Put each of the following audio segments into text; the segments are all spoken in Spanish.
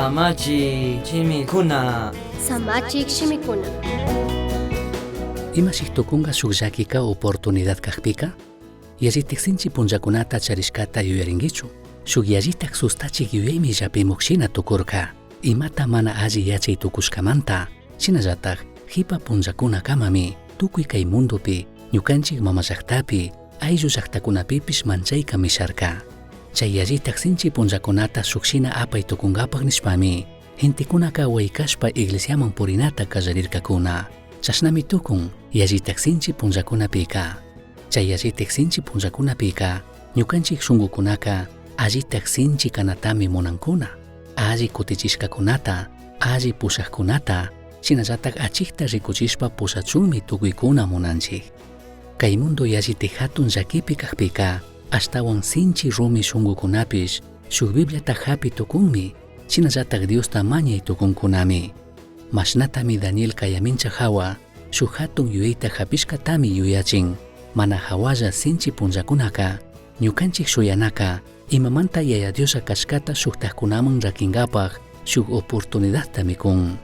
Samachi chimikuna. Samachik shimikuna. Imashik tukunga shukllakika oportunidad kaqpika yallitik sinchi punllakunata charishkata yuyarinkichu. Shuk yallitak sustachik yuyaymi llapimuqshina tukurka imata mana alli yachay tukushkamanta. Shinallatak hipa punllakunakamami tukuy kay mundupi ñukanchik mama llaqtapi ayllu llaqtakunapipish manchayka misharka. Chay yallitak sinchi punllakunata shukshina apay tukunkapaq nishpami hintikunaka waykashpa iglesiaman purinata kallarirkakuna. Chashnami tukun yallitak sinchi punllakunapika. Chay yallitak sinchi punllakunapika ñukanchik shunkukunaka allitak sinchi kanatami munankuna. Alli kutichishkakunata, alli pushaqkunata, shinallatak achikta rikuchishpa pushachunmi tukuykuna munanchik. Kay mundo yallitik hatun llakipi kaqpika ashtawan sinchi rumi shunkukunapish shuk Bibliata hapi tukunmi, shinallatak Diosta mañay tukunkunami. Mashnatami Daniel kayamincha hawa shuk hatun yuyayta hapishkatami yuyachin mana hawalla sinchi punllakunaka ñukanchik shuyanaka imamanta yaya Diosa kashkata shuktajkunaman rakinkapaq shuk oportunidadta mikun.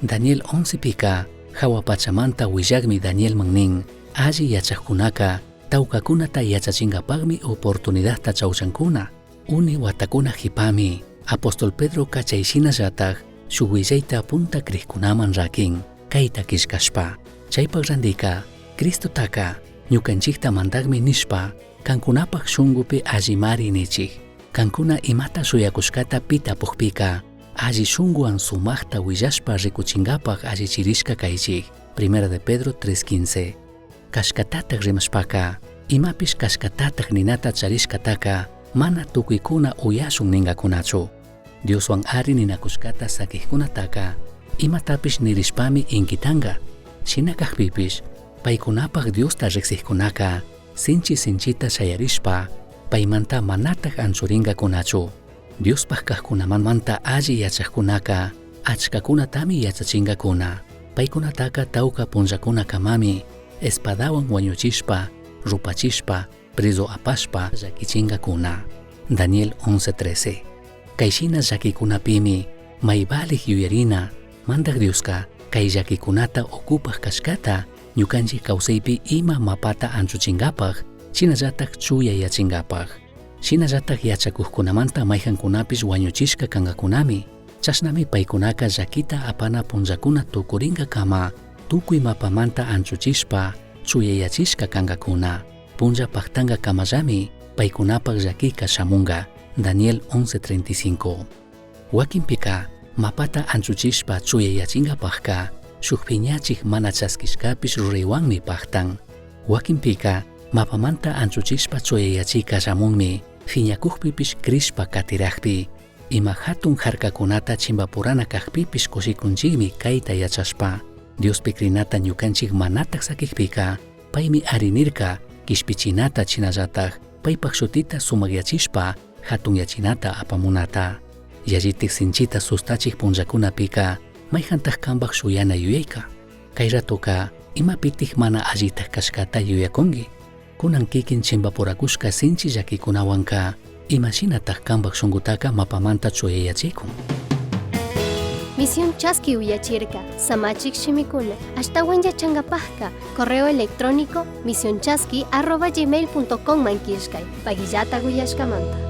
Daniel 11 pika hawa pachamanta willakmi Danielman nin alli yachaqkunaka tawkakunata yachachinkapaqmi oportunidadta chawchankuna. Uni watakuna hipami Apostol Pedro kachayshinallatak shuk willayta punta kriqkunaman rakin kayta kishkashpa. Chaypaq randika Cristotaka ñukanchikta mandaqmi nishpa kankunapaq shunkupi allimari nichik. Kankuna imata suyakushkata pitapuqpika alli shunkuwan sumaqta willashpa rikuchinkapaq allichirishka kaychik. Primera de Pedro 3:15. Kashkatatak rimashpaka imapish kashkatatak ninata charishkataka mana tukuykuna uyashun ninkakunachu. Dioswan ari ninakushkata sakikkunataka imatapish nirishpami inkitanka. Shina kaqpipish paykunapaq Diosta riqsiqkunaka sinchita shayarishpa paymanta manataq anchurinkakunachu. Diospaq kaqkunamanta alli yachaqkunaka achkakunatami yachachinkakuna. Paykunataka tawka punllakunakamami espadawan wañuchishpa, rupachishpa, preso apashpa llakichinkakuna. Daniel 11:13. Kayshina llakikunapimi maybalik yuyarina mandaq Dioska kay llakikunata okupaq kashkata ñukanchik kawsaypi ima mapata anchuchinkapaq shinallatak chuyayachinkapaq. Shinallatak yachakuqkunamanta mayqankunapish wañuchishka kankakunami. Chashnami paykunaka llakita apana punllakuna tukurinka tukuy mapamanta anchuchishpa chuyayachishka kankakuna. Punlla paqtanka kamallami paykunapaq llakika shamunka. Daniel 11:35. Wakinpika mapata anchuchishpa chuyayachinkapaqka shuk phiñachik mana chaskishkapish ruraywanmi paqtan. Wakinpika mapamanta anchuchishpa chuyayachika shamunmi phiñakuqpipish krishpa katiraqpi. Ima hatun harkakunata chimpapurana kaqpipish kushikunchikmi kayta yachashpa. Diospi krinata ñukanchik manataq sakikpika paymi arinirka kishpichinata chinallatak paypaq shutita sumakyachishpa hatun yachinata apamunata. Yallitik sinchita sustachik punllakunapika mayjantaq kanpaq shuyana yuyayka. Kay ratuka imapitik mana allitaq kashkata yuyakunki. Kunan kikin chimpapurakushka sinchi llakikunawanka imashinataq kanpaq shunkutaka mapamanta chuyayachikun. Misión Chasqui uyachirka, Samachik shimikuna, ashtawan yachankapaqka, correo electrónico misionchasqui@gmail.com mankishkay, pagillata uyashkamanta.